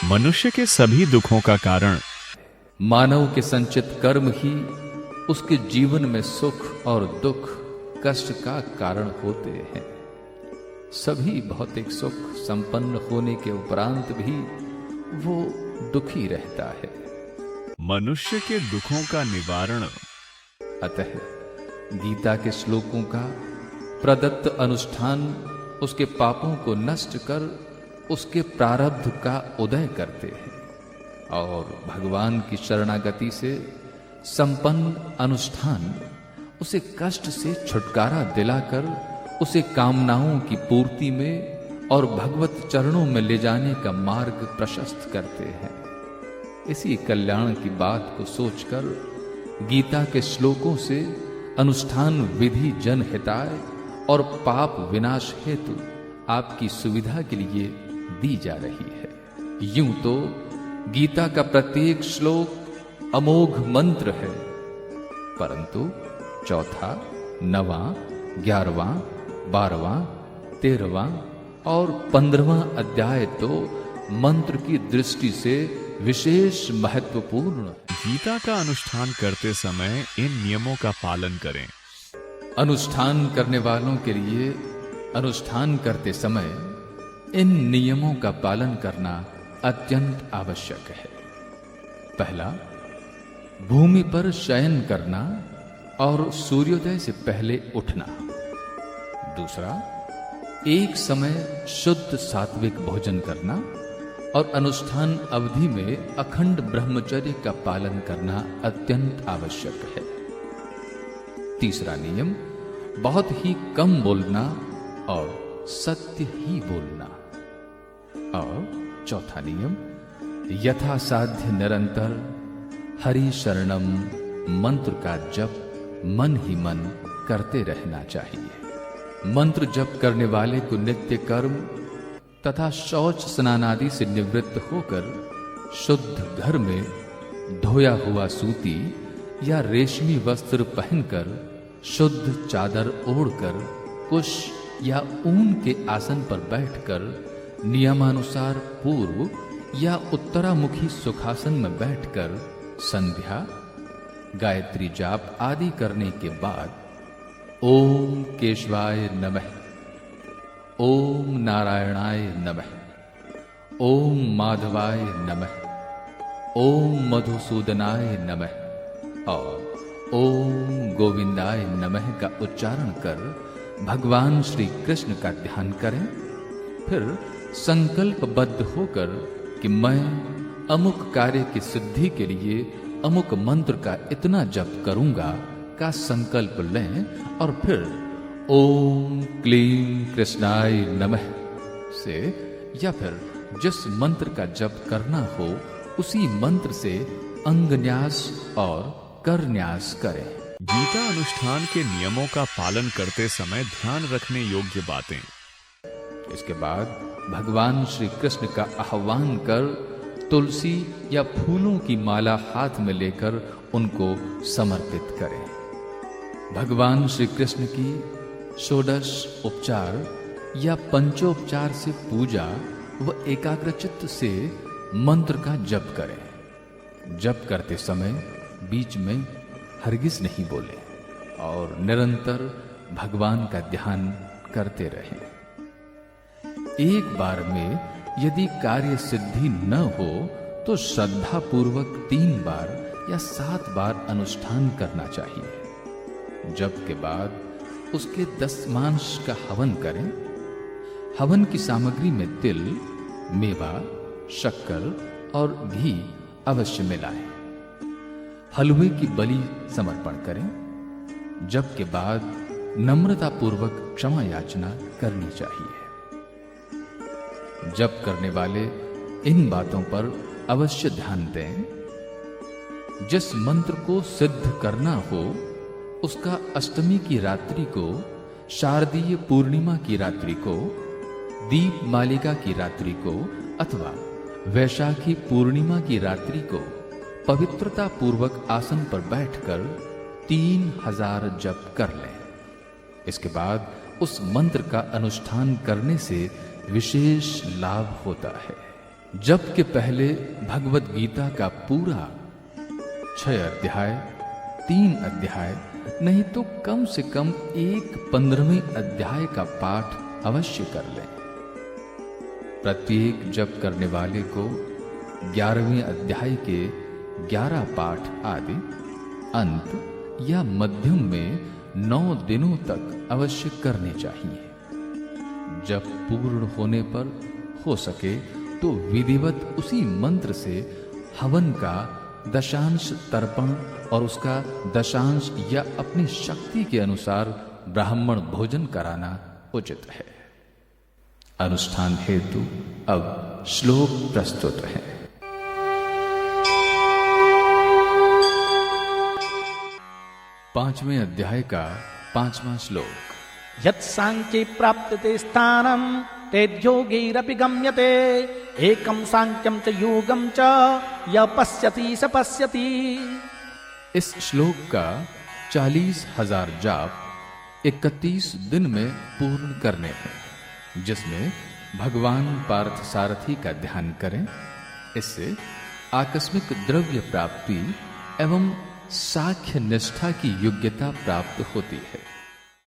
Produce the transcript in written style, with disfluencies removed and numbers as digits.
मनुष्य के सभी दुखों का कारण मानव के संचित कर्म ही उसके जीवन में सुख और दुख कष्ट का कारण होते हैं। सभी भौतिक सुख संपन्न होने के उपरांत भी वो दुखी रहता है। मनुष्य के दुखों का निवारण। अतः गीता के श्लोकों का प्रदत्त अनुष्ठान उसके पापों को नष्ट कर उसके प्रारब्ध का उदय करते हैं और भगवान की शरणागति से संपन्न अनुष्ठान उसे कष्ट से छुटकारा दिलाकर उसे कामनाओं की पूर्ति में और भगवत चरणों में ले जाने का मार्ग प्रशस्त करते हैं। इसी कल्याण की बात को सोचकर गीता के श्लोकों से अनुष्ठान विधि जन हिताय और पाप विनाश हेतु आपकी सुविधा के लिए दी जा रही है। यूं तो गीता का प्रत्येक श्लोक अमोघ मंत्र है, परंतु चौथा, 9वां, 11वां, 12वां, 13वां और 15वां अध्याय तो मंत्र की दृष्टि से विशेष महत्वपूर्ण। गीता का अनुष्ठान करते समय इन नियमों का पालन करें। अनुष्ठान करने वालों के लिए अनुष्ठान करते समय इन नियमों का पालन करना अत्यंत आवश्यक है। पहला, भूमि पर शयन करना और सूर्योदय से पहले उठना। दूसरा, एक समय शुद्ध सात्विक भोजन करना और अनुष्ठान अवधि में अखंड ब्रह्मचर्य का पालन करना अत्यंत आवश्यक है। तीसरा नियम, बहुत ही कम बोलना और सत्य ही बोलना। और चौथा नियम, यथासाध्य निरंतर हरि शरणम मंत्र का जप मन ही मन करते रहना चाहिए। मंत्र जप करने वाले को नित्य कर्म तथा शौच स्नान आदि से निवृत्त होकर शुद्ध घर में धोया हुआ सूती या रेशमी वस्त्र पहनकर शुद्ध चादर ओढ़कर कुश या ऊन के आसन पर बैठकर नियमानुसार पूर्व या उत्तरामुखी सुखासन में बैठकर संध्या गायत्री जाप आदि करने के बाद ओम केशवाय नमः, ओम नारायणाय नमः, ओम माधवाय नमः, ओम मधुसूदनाय नमः और ओम गोविंदाय नमः का उच्चारण कर भगवान श्री कृष्ण का ध्यान करें। फिर संकल्पबद्ध होकर कि मैं अमुक कार्य की सिद्धि के लिए अमुक मंत्र का इतना जप करूंगा का संकल्प लें और फिर ओम क्लीं कृष्णाय नमः से या फिर जिस मंत्र का जप करना हो उसी मंत्र से अंगन्यास और करन्यास करें। गीता अनुष्ठान के नियमों का पालन करते समय ध्यान रखने योग्य बातें। इसके बाद भगवान श्री कृष्ण का आह्वान कर तुलसी या फूलों की माला हाथ में लेकर उनको समर्पित करें। भगवान श्री कृष्ण की षोडश उपचार या पंचोपचार से पूजा व एकाग्रचित्त से मंत्र का जप करें। जप करते समय बीच में हरगिज नहीं बोले और निरंतर भगवान का ध्यान करते रहें। एक बार में यदि कार्य सिद्धि न हो तो श्रद्धा पूर्वक 3 बार या 7 बार अनुष्ठान करना चाहिए। जप के बाद उसके दशमांश का हवन करें। हवन की सामग्री में तिल, मेवा, शक्कर और घी अवश्य मिलाएं। हलवे की बलि समर्पण करें। जप के बाद नम्रता पूर्वक क्षमा याचना करनी चाहिए। जप करने वाले इन बातों पर अवश्य ध्यान दें। जिस मंत्र को सिद्ध करना हो उसका अष्टमी की रात्रि को, शारदीय पूर्णिमा की रात्रि को, दीप मालिका की रात्रि को अथवा वैशाखी पूर्णिमा की रात्रि को पवित्रता पूर्वक आसन पर बैठकर 3000 जप कर लें। इसके बाद उस मंत्र का अनुष्ठान करने से विशेष लाभ होता है। जब के पहले भगवत गीता का पूरा 6 अध्याय, 3 अध्याय, नहीं तो कम से कम एक 15वें अध्याय का पाठ अवश्य कर लें। प्रत्येक जप करने वाले को 11वें अध्याय के 11 पाठ आदि अंत या मध्यम में 9 दिनों तक अवश्य करने चाहिए। जब पूर्ण होने पर हो सके तो विधिवत उसी मंत्र से हवन का दशांश तर्पण और उसका दशांश या अपनी शक्ति के अनुसार ब्राह्मण भोजन कराना उचित है। अनुष्ठान हेतु अब श्लोक प्रस्तुत है। पांचवें अध्याय का 5वां श्लोक। यत्सांख्ये प्राप्यते स्थानं तेद्योगैरपि गम्यते एकं सांख्यं च योगं च य पश्यति स पश्यति। इस श्लोक का 40,000 जाप 31 दिन में पूर्ण करने हैं, जिसमें भगवान पार्थ सारथी का ध्यान करें। इससे आकस्मिक द्रव्य प्राप्ति एवं साख्य निष्ठा की योग्यता प्राप्त होती है।